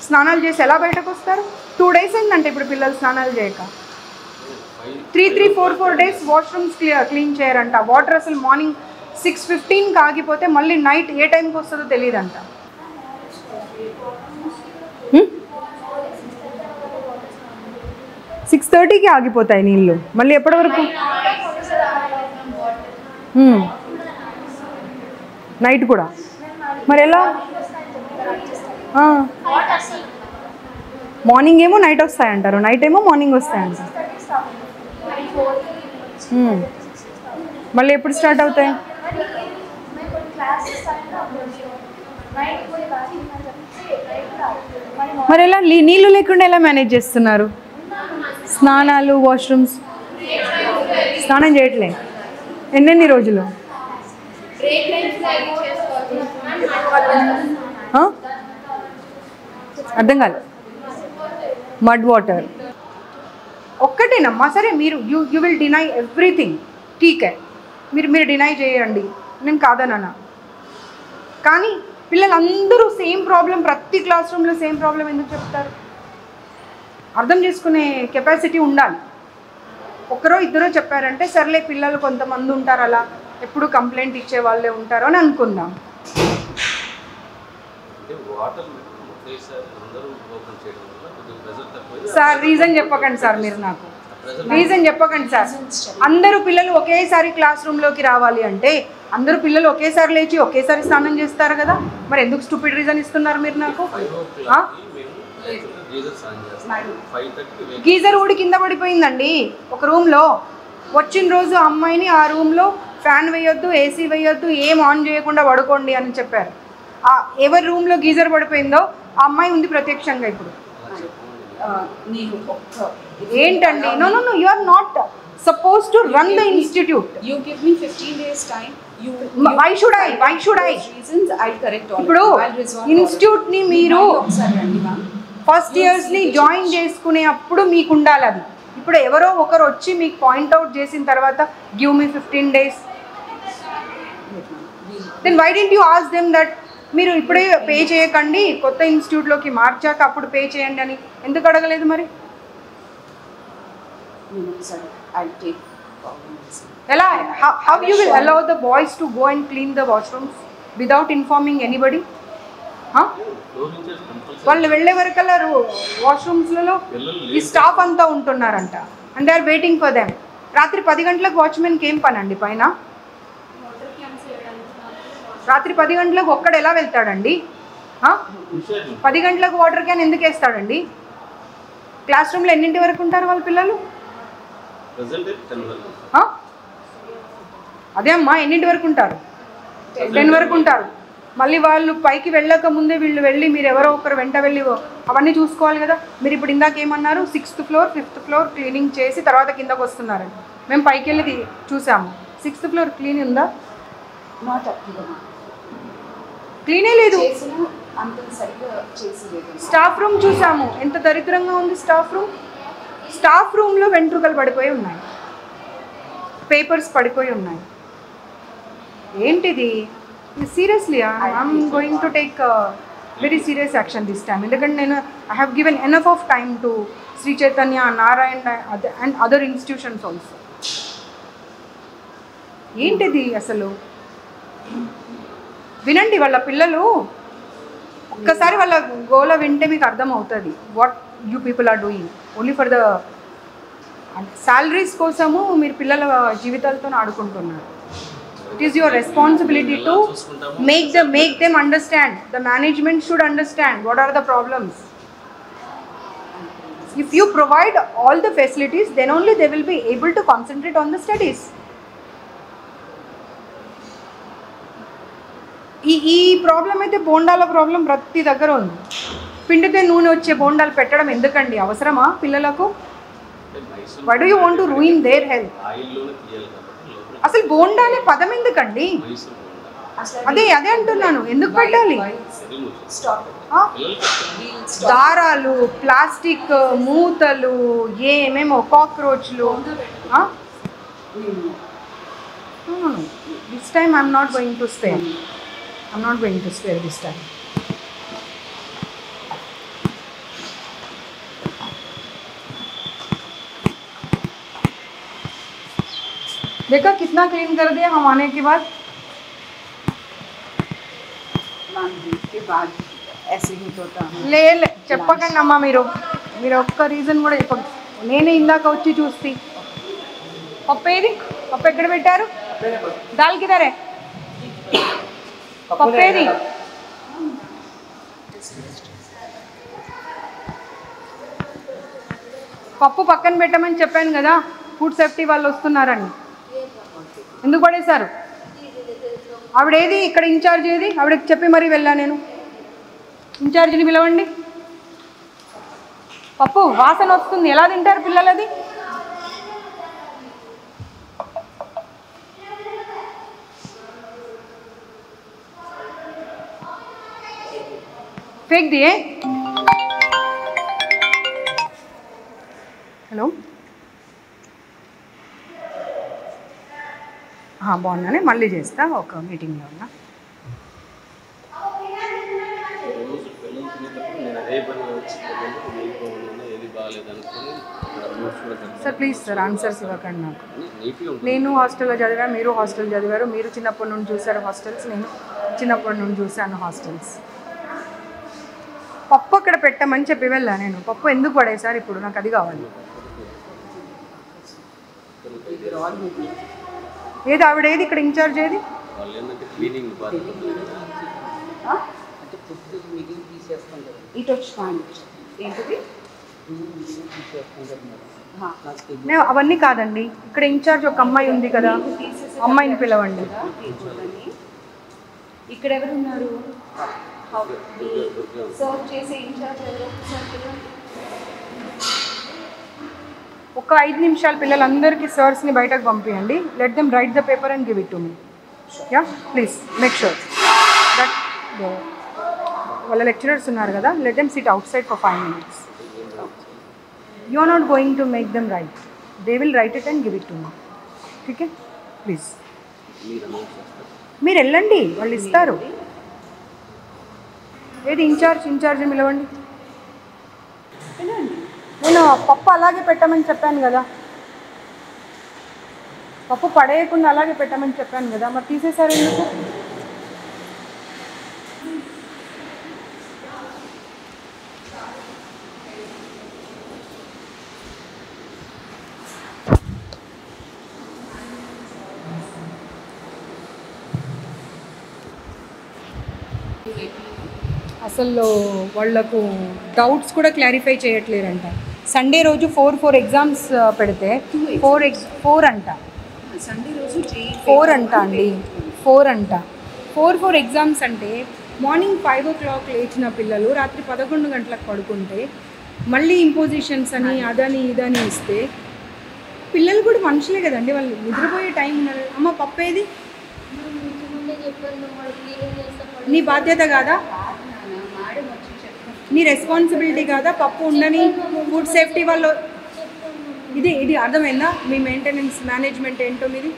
స్నానాలు చేసి ఎలా బయటకు వస్తారు? 2 డేస్ అయిందంటే ఇప్పుడు పిల్లలు స్నానాలు చేయక. 3-4 డేస్ వాష్రూమ్స్ క్లీన్ చేయరంట. వాటర్ అసలు మార్నింగ్ 6:15కి ఆగిపోతే మళ్ళీ నైట్ ఏ టైంకి వస్తుందో తెలియదంట. 6:30కి ఆగిపోతాయి నీళ్ళు, మళ్ళీ ఎప్పటి వరకు? నైట్ కూడా మరి ఎలా? మార్నింగ్ ఏమో నైట్ వస్తాయంటారు, నైట్ ఏమో మార్నింగ్ వస్తాయంటారు. మళ్ళీ ఎప్పుడు స్టార్ట్ అవుతాయి? మరి ఎలా నీళ్ళు లేకుండా ఎలా మేనేజ్ చేస్తున్నారు? స్నానాలు, వాష్రూమ్స్ స్నానం చేయట్లే ఎన్నెన్ని రోజులు? అర్థం కాదు. మడ్ వాటర్ ఒక్కటేనమ్మా. సరే మీరు యూ విల్ డినై ఎవ్రీథింగ్, ఠీకే, మీరు డినై చేయండి, నేను కాదన్నా. కానీ పిల్లలందరూ సేమ్ ప్రాబ్లం, ప్రతి క్లాస్ రూమ్లో సేమ్ ప్రాబ్లం ఎందుకు చెప్తారు? అర్థం చేసుకునే కెపాసిటీ ఉండాలి. ఒకరో ఇద్దరో చెప్పారంటే సర్లే, పిల్లలు కొంతమంది ఉంటారు అలా ఎప్పుడు కంప్లైంట్ ఇచ్చే వాళ్ళే ఉంటారు అని అనుకుందాం. సార్ రీజన్ చెప్పకండి సార్, మీరు నాకు రీజన్ చెప్పకండి సార్. అందరూ పిల్లలు ఒకేసారి క్లాస్ రూమ్లోకి రావాలి అంటే అందరూ పిల్లలు ఒకేసారి లేచి ఒకేసారి స్నానం చేస్తారు కదా, మరి ఎందుకు స్టూపిడ్ రీజన్ ఇస్తున్నారు మీరు నాకు? గీజర్ ఊడి కింద పడిపోయిందండి ఒక రూమ్లో. వచ్చిన రోజు అమ్మాయిని ఆ రూమ్లో ఫ్యాన్ వేయొద్దు, ఏసీ వేయొద్దు, ఏం ఆన్ చేయకుండా పడుకోండి అని చెప్పారు. ఎవరి రూమ్లో గీజర్ పడిపోయిందో ఆ అమ్మాయి ఉంది ప్రత్యక్షంగా ఇప్పుడు. ఏంటండి? No no no, you are not supposed to run the institute. You give me 15 days time. Why should I reasons I'll correct all. ఇప్పుడు ఇన్స్టిట్యూట్ ని మీరు ఫస్ట్ ఇయర్స్ ని జాయిన్ చేసుకునే అప్పుడు మీకు ఉండాలి అది. ఇప్పుడు ఎవరో ఒకరు వచ్చి మీకు పాయింట్అవుట్ చేసిన తర్వాత give me 15 days, then why didn't you ask them that మీరు ఇప్పుడే పే చేయకండి, కొత్త ఇన్స్టిట్యూట్లోకి మార్చాక అప్పుడు పే చేయండి అని ఎందుకు అడగలేదు? మరి ఎలా? how you will allow the boys to go and clean the washrooms without informing anybody? వాళ్ళు వెళ్ళే వరకల్లా వాష్రూమ్స్లలో ఈ స్టాఫ్ అంతా ఉంటున్నారంట, and they are waiting for them. రాత్రి 10 గంటలకు వాచ్మెన్కి ఏం పని అండి పైన? రాత్రి 10 గంటలకు ఒక్కడు ఎలా వెళ్తాడండి? 10 గంటలకు వాటర్ క్యాన్ ఎందుకు వేస్తాడండి? క్లాస్ రూమ్లో ఎన్నింటి వరకు ఉంటారు వాళ్ళ పిల్లలు? అదే అమ్మా, ఎన్నింటి వరకు ఉంటారు? 10 వరకు ఉంటారు. మళ్ళీ వాళ్ళు పైకి వెళ్ళక ముందే వీళ్ళు వెళ్ళి మీరు ఎవరో ఒకరు వెంట వెళ్ళి అవన్నీ చూసుకోవాలి కదా. మీరు ఇప్పుడు ఇందాక ఏమన్నారు? 6th floor 5th floor cleaning చేసి తర్వాత కిందకు వస్తున్నారండి. మేము పైకి వెళ్ళి చూసాము, 6th floor క్లీన్ ఉందా? క్లీనే లేదు. స్టాఫ్ రూమ్ చూసాము, ఎంత దరిద్రంగా ఉంది స్టాఫ్ రూమ్. స్టాఫ్ రూమ్లో వెంట్రుకలు పడిపోయి ఉన్నాయి, పేపర్స్ పడిపోయి ఉన్నాయి. ఏంటిది? Seriously I'm going to take very serious action this time. ఎందుకంటే నేను I have given enough of time to Sri Chaitanya, Narayana and other institutions also. ఏంటిది అసలు? వినండి, వాళ్ళ పిల్లలు ఒక్కసారి వాళ్ళ గోల వింటే మీకు అర్థమవుతుంది what you people are doing. Only for the salaries కోసము మీరు పిల్లల జీవితాలతో ఆడుకుంటున్నారు. It is your responsibility to make them understand. The management should understand what are the problems. If you provide all the facilities, then only they will be able to concentrate on the studies. ఈ problem అయితే బోండాల problem ప్రతి దగ్గర ఉంది. పిండితే నూనె వచ్చే బోండాలు పెట్టడం ఎందుకండి? అవసరమా పిల్లలకు? Why do you want to ruin their health? అసలు బోండా అనే పదం ఎందుకండి? అదే అంటున్నాను, ఎందుకు పెట్టాలి? దారాలు, ప్లాస్టిక్ మూతలు, ఏమేమో కాక్రోచ్లు. No. This time I'm not going to spare. I'm not going to spare this time. देखा कितना क्लीन कर दिया हम आने के बाद. के बाद ऐसे ही होता है. లే చెప్పకండి అమ్మా మీరు ఒక్క రీజన్ కూడా చెప్పండి. నేనే ఇందాక వచ్చి చూసి పప్పు ఏది పప్పు ఎక్కడ పెట్టారు దాల్ కిదరే పప్పు ఏది పప్పు పక్కన పెట్టమని చెప్పాను కదా ఫుడ్ సేఫ్టీ వాళ్ళు వస్తున్నారని ఎందుకు పడేశారు ఆవిడేది ఇక్కడ ఇన్ఛార్జ్ ఏది ఆవిడకి చెప్పి మరీ వెళ్ళా నేను ఇన్ఛార్జిని పిలవండి పప్పు వాసన వస్తుంది ఎలా తింటారు పిల్లలు అది फेंक दिए हेलो हाँ బాగున్నానే మళ్ళీ చేస్తా ఒక మీటింగ్లో ఉన్నా సార్ ప్లీజ్ సార్ ఆన్సర్స్ ఇవ్వకండి నాకు నేను హాస్టల్లో చదివా మీరు హాస్టల్ చదివారు మీరు చిన్నప్పటి నుండి చూసారు హాస్టల్స్ నేను చిన్నప్పటి నుండి చూశాను హాస్టల్స్ పప్పు అక్కడ పెట్టమని చెప్పి వెళ్ళా నేను పప్పు ఎందుకు పడేసారు ఇప్పుడు నాకు అది కావాలి ఏది ఆవిడ ఏది ఇక్కడ ఇన్ఛార్జ్ ఏది ఇటు వచ్చి ఏంటిది నేను అవన్నీ కాదండి ఇక్కడ ఇన్ఛార్జ్ ఒక అమ్మాయి ఉంది కదా అమ్మాయిని పిలవండి ఇక్కడ ఎవరున్నారు సర్వ్ చేసే ఇన్ఛార్జ్ ఎవరు ఒక 5 నిమిషాలు పిల్లలందరికీ సర్స్ని బయటకు పంపించండి let them write the paper and give it to me yeah please make sure that వాళ్ళ లెక్చరర్స్ ఉన్నారు కదా let them sit outside for 5 minutes you are not going to make them write they will write it and give it to me okay please మీరు వెళ్ళండి వాళ్ళు ఇస్తారు ఏది incharge పిలవండి నేను పప్పు అలాగే పెట్టమని చెప్పాను కదా పప్పు పడేయకుండా అలాగే పెట్టమని చెప్పాను కదా మరి తీసేశారు ఎందుకు అసలు వాళ్ళకు డౌట్స్ కూడా క్లారిఫై చేయట్లేరంట సండే రోజు 4 ఎగ్జామ్స్ పెడితే 4 అంట సండే రోజు 4 అంట అండి 4 అంట 4 ఎగ్జామ్స్ అంటే మార్నింగ్ 5 o'clock లేచిన పిల్లలు రాత్రి 11 గంటలకు పడుకుంటే మళ్ళీ ఇంపోజిషన్స్ అని అదని ఇదని ఇస్తే పిల్లలు కూడా మనుషులే కదండి వాళ్ళు నిద్రపోయే టైం ఉన్నారు అమ్మ పప్పేది నీ బాధ్యత కాదా నీ రెస్పాన్సిబిలిటీ కాదా పప్పు ఉండని ఫుడ్ సేఫ్టీ వాళ్ళు ఇది అర్థమైందా మీ మెయింటెనెన్స్ మేనేజ్మెంట్ ఏంటో మీది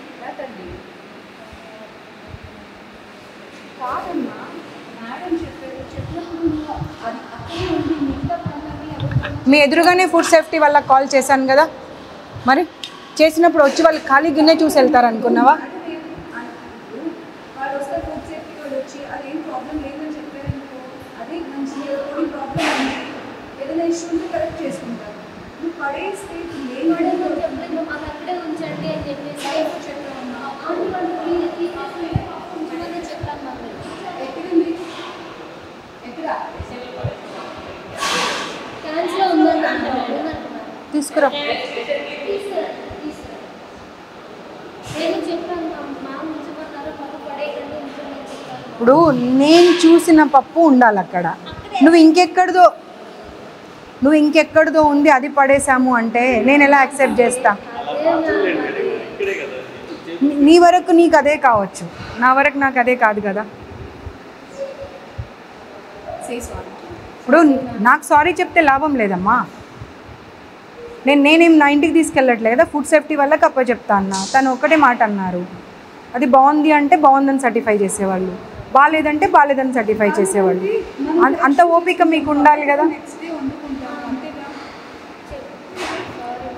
మీ ఎదురుగానే ఫుడ్ సేఫ్టీ వాళ్ళకి కాల్ చేశాను కదా మరి చేసినప్పుడు వచ్చి వాళ్ళు ఖాళీ గిన్నె చూసి వెళ్తారు అనుకున్నావా కరెక్ట్ చేసుకుంటారు నువ్వు పడేస్తే అక్కడే ఉంచండి అని చెప్పేసి చెప్పాను ఎక్కడుంది ఎక్కడ క్యాన్స్లో ఉందని తీసుకురా నేను చెప్పాను మ్యామ్ ఉంచమన్నారు పప్పు పడేయకండి ఉంచమని చెప్పాను ఇప్పుడు నేను చూసిన పప్పు ఉండాలి అక్కడ నువ్వు ఇంకెక్కడిదో ఉంది అది పడేసాము అంటే నేను ఎలా యాక్సెప్ట్ చేస్తా నీ వరకు నీకు అదే కావచ్చు నా వరకు నాకు అదే కాదు కదా ఇప్పుడు నాకు సారీ చెప్తే లాభం లేదమ్మా నేనేం నా ఇంటికి తీసుకెళ్ళట్లే కదా ఫుడ్ సేఫ్టీ వాళ్ళకి చెప్తా అన్నా తను ఒక్కటే మాట అన్నారు అది బాగుంది అంటే బాగుందని సర్టిఫై చేసేవాళ్ళు, బాగాలేదంటే బాగాలేదని సర్టిఫై చేసేవాళ్ళు. అంత ఓపిక మీకు ఉండాలి కదా.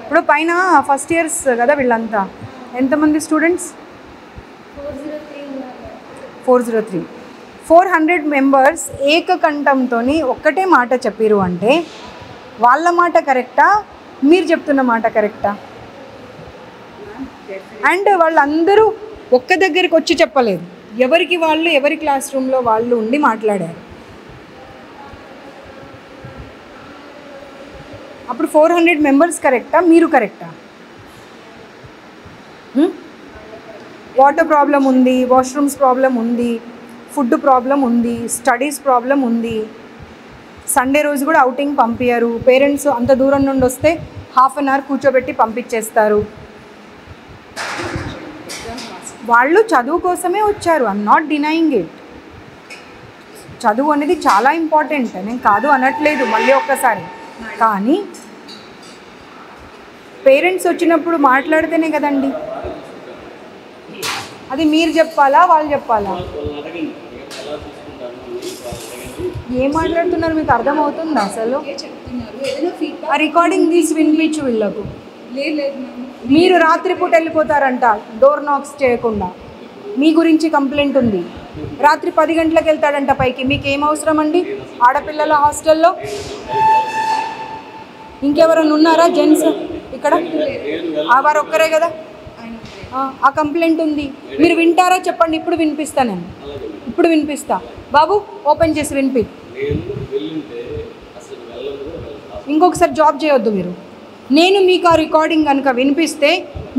ఇప్పుడు పైన ఫస్ట్ ఇయర్స్ కదా వీళ్ళంతా, ఎంతమంది స్టూడెంట్స్? 403. 400 మెంబర్స్ ఏకకంఠంతో ఒక్కటే మాట చెప్పారు అంటే వాళ్ళ మాట కరెక్టా, మీరు చెప్తున్న మాట కరెక్టా? అండ్ వాళ్ళందరూ ఒక్క దగ్గరికి వచ్చి చెప్పలేదు, ఎవరికి వాళ్ళు ఎవరి క్లాస్ రూమ్లో వాళ్ళు ఉండి మాట్లాడారు. అప్పుడు 400 మెంబర్స్ కరెక్టా, మీరు కరెక్టా? వాటర్ ప్రాబ్లం ఉంది, వాష్రూమ్స్ ప్రాబ్లం ఉంది, ఫుడ్ ప్రాబ్లం ఉంది, స్టడీస్ ప్రాబ్లం ఉంది. సండే రోజు కూడా అవుటింగ్ పంపించారు. పేరెంట్స్ అంత దూరం నుండి వస్తే హాఫ్ అన్ అవర్ కూర్చోబెట్టి పంపించేస్తారు. వాళ్ళు చదువు కోసమే వచ్చారు. I'm not denying it. చదువు అనేది చాలా ఇంపార్టెంట్, నేను కాదు అనట్లేదు మళ్ళీ ఒక్కసారి. కానీ పేరెంట్స్ వచ్చినప్పుడు మాట్లాడితేనే కదండి. అది మీరు చెప్పాలా, వాళ్ళు చెప్పాలా? ఏం మాట్లాడుతున్నారు మీకు అర్థమవుతుందా అసలు? ఆ రికార్డింగ్ తీసి వినిపించు వీళ్ళకు. మీరు రాత్రిపూట వెళ్ళిపోతారంట డోర్ నాక్స్ చేయకుండా, మీ గురించి కంప్లైంట్ ఉంది. రాత్రి 10 గంటలకు వెళ్తాడంట పైకి. మీకు ఏం అవసరం అండి ఆడపిల్లల హాస్టల్లో? ఇంకెవరైనా ఉన్నారా జెంట్స్ ఇక్కడ? వారు ఒక్కరే కదా. ఆ కంప్లైంట్ ఉంది, మీరు వింటారా చెప్పండి. ఇప్పుడు వినిపిస్తా, నేను ఇప్పుడు వినిపిస్తా. బాబు ఓపెన్ చేసి వినిపి. ఇంకొకసారి జాబ్ చేయొద్దు మీరు. నేను మీకు ఆ రికార్డింగ్ కనుక వినిపిస్తే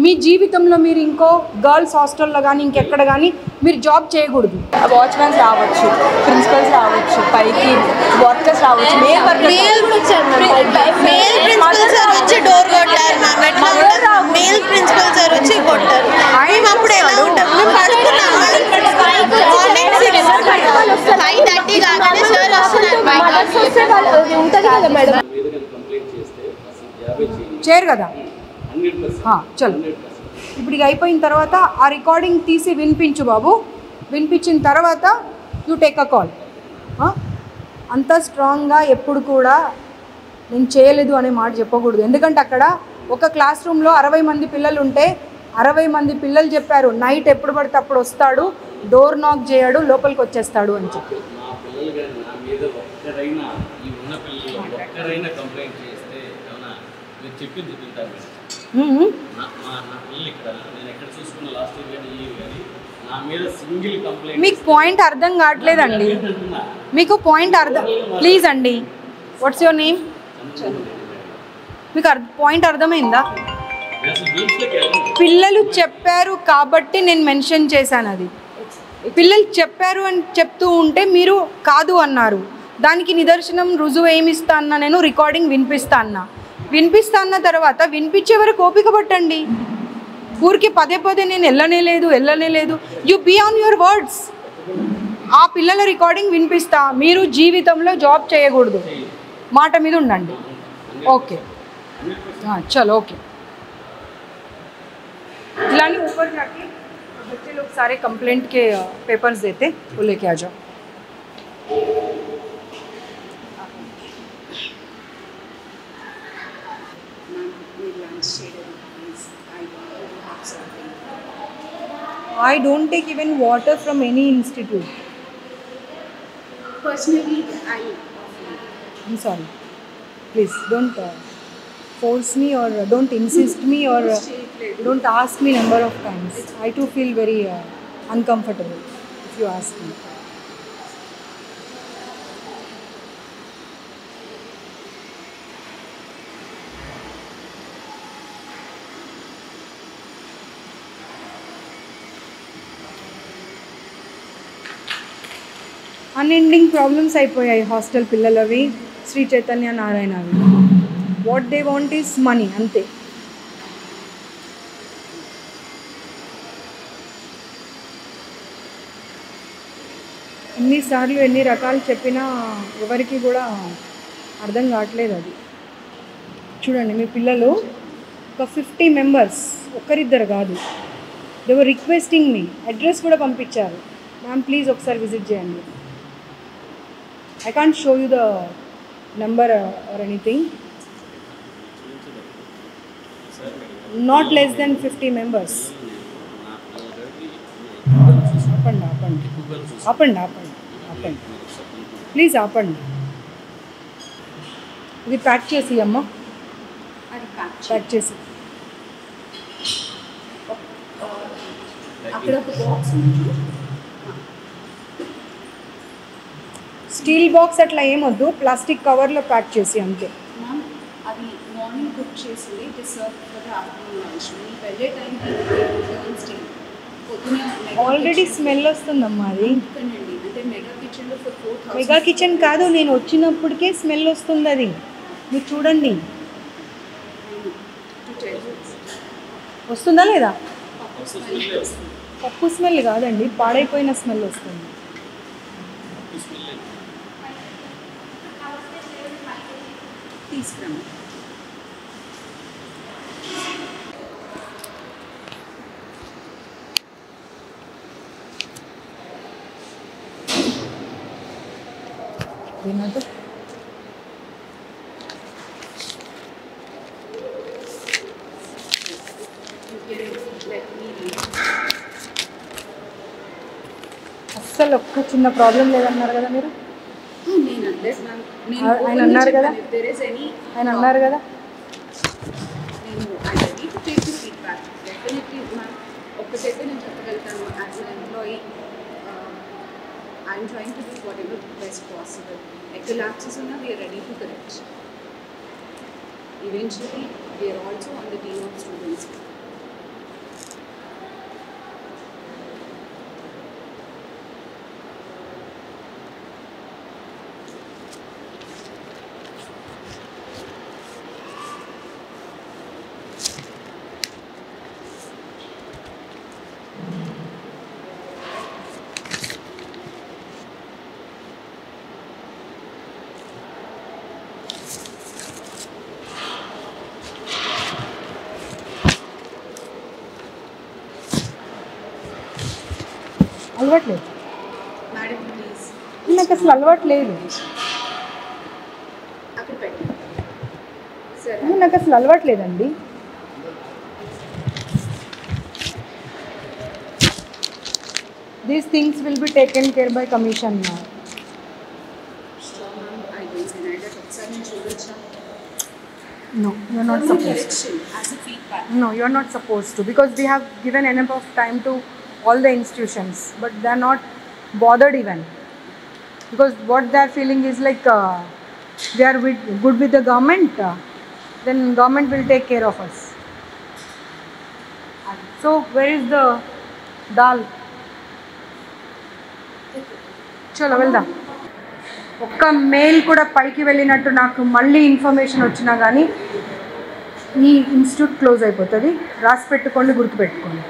మీ జీవితంలో మీరు ఇంకో గర్ల్స్ హాస్టల్లో కానీ ఇంకెక్కడ కానీ మీరు జాబ్ చేయకూడదు. వాచ్మెన్స్ రావచ్చు, ప్రిన్సిపల్స్ రావచ్చు, పైకి వర్కర్స్ రావచ్చు. మేల్ ప్రిన్సిపల్ సార్ వచ్చి డోర్ కొట్టారు మ్యామ్. ఎట్లా మేల్ ప్రిన్సిపల్ సార్ వచ్చి కొట్టారు. మేము అప్పుడు ఎలా ఉంటాం? మేము పడుకున్నాం. మార్నింగ్ 5:30 కాగానే సార్ వస్తున్నారు బయట. ఉంటుంది కదా మేడం, చేయరు కదా. చలో ఇప్పుడు ఇక అయిపోయిన తర్వాత ఆ రికార్డింగ్ తీసి వినిపించు బాబు. వినిపించిన తర్వాత యూ టేక్ అ కాల్. అంత స్ట్రాంగ్గా ఎప్పుడు కూడా నేను చేయలేదు అనే మాట చెప్పకూడదు. ఎందుకంటే అక్కడ ఒక క్లాస్ రూమ్లో 60 మంది పిల్లలు ఉంటే 60 మంది పిల్లలు చెప్పారు నైట్ ఎప్పుడు పడితే అప్పుడు వస్తాడు, డోర్ నాక్ చేయడు, లోపలికి వచ్చేస్తాడు అని చెప్పి. మీకు పాయింట్ అర్థం కావట్లేదండి. మీకు పాయింట్ అర్థం, ప్లీజ్ అండి. What's your name? మీకు పాయింట్ అర్థమైందా? పిల్లలు చెప్పారు కాబట్టి నేను మెన్షన్ చేశాను. అది పిల్లలు చెప్పారు అని చెప్తూ ఉంటే మీరు కాదు అన్నారు. దానికి నిదర్శనం రుజువు ఏమిస్తా అన్నా, నేను రికార్డింగ్ వినిపిస్తా అన్న తర్వాత వినిపించే వరకు ఓపిక పట్టండి. ఊరికి పదే నేను వెళ్ళనే లేదు. You be on your words. ఆ పిల్లల రికార్డింగ్ వినిపిస్తా. మీరు జీవితంలో జాబ్ చేయకూడదు, మాట మీద ఉండండి. ఓకే చలో ఓకే. इलानी ऊपर जाके बच्चे लोग सारे कंप्लेंट के पेपर्स देते, वो लेके आ जाओ. I don't take even water from any institute. Personally, I'm sorry. Please don't force me or don't insist me or don't ask me number of times. I too feel very uncomfortable if you ask me. Unending problems అయిపోయాయి hostel పిల్లలవి, శ్రీ చైతన్య నారాయణవి. What they want is money, అంతే. ఎన్నిసార్లు ఎన్ని రకాలు చెప్పినా ఎవరికి కూడా అర్థం కావట్లేదు అది. చూడండి మీ పిల్లలు ఒక 50 మెంబర్స్, ఒక్కరిద్దరు కాదు, they were requesting me, address కూడా పంపించారు. మ్యామ్ ప్లీజ్ ఒకసారి విజిట్ చేయండి. I can't show you the number or anything. Not less than 50 members. ఆపండి ఆపండి ఆపండి ఆపండి ఆపండి ప్లీజ్ ఆపండి. ఇది ప్యాక్ చేసి అమ్మా, అది ప్యాక్ చేసి. అక్కడ ఒక బాక్స్ ఉంది. స్టీల్ బాక్స్ అట్లా ఏమొద్దు, ప్లాస్టిక్ కవర్లో ప్యాక్ చేసి అంతే. మ్యామ్ అది మార్నింగ్ కుక్ చేసింది, it is serve for the afternoon lunch. మీ వెళ్ళే టైంకి స్టీల్ పొద్దున ఆల్రెడీ స్మెల్ వస్తుందమ్మా అది. ఎందుకండి అంటే మెగా కిచెన్లో ఫర్ 4,000. మెగా కిచెన్ కాదు, నేను వచ్చినప్పటికే స్మెల్ వస్తుంది అది. మీరు చూడండి వస్తుందా లేదా? పప్పు స్మెల్ కాదండి, పాడైపోయిన స్మెల్ వస్తుంది. తీసుకురాము. వినోద్ అస్సలు ఒక్క చిన్న ప్రాబ్లం లేదన్నారు కదా మీరు. నేను అనలేదు మ్యామ్, ఆయన అన్నారు కదా, there is any ఆయన అన్నారు కదా. నేను I ready to take the feedback definitely ma'am. ఒక్కటైతే నేను చెప్పగలుగుతాను, as an employee I'm trying to do whatever best possible. ఎక్కడ ల్యాప్సెస్ ఉన్నా we're ready to correct. Eventually we're also on the team of students. అలవాట్లేదు madam please నాకు అసలు అలవాట్లేదు. అక్కడ పెట్టండి. సరే నాకు అసలు అలవాట్లేదండి. These things will be taken care by commission. Ma'am I don't deny that. ఒకసారి నేను చూడొచ్చా? No, you are not supposed to. Correction as a feedback. No, you are not supposed to, because we have given enough of time to all the institutions, but they are not bothered even, because what they are feeling is like they are good with the government, then government will take care of us. So where is the dal? చలో వెళ్దాం. ఒక్క mail కూడా పైకి వెళ్ళినట్టు నాకు మళ్ళీ information వచ్చినా కానీ ఈ ఇన్స్టిట్యూట్ క్లోజ్ అయిపోతుంది. రాసి పెట్టుకోండి, గుర్తుపెట్టుకోండి.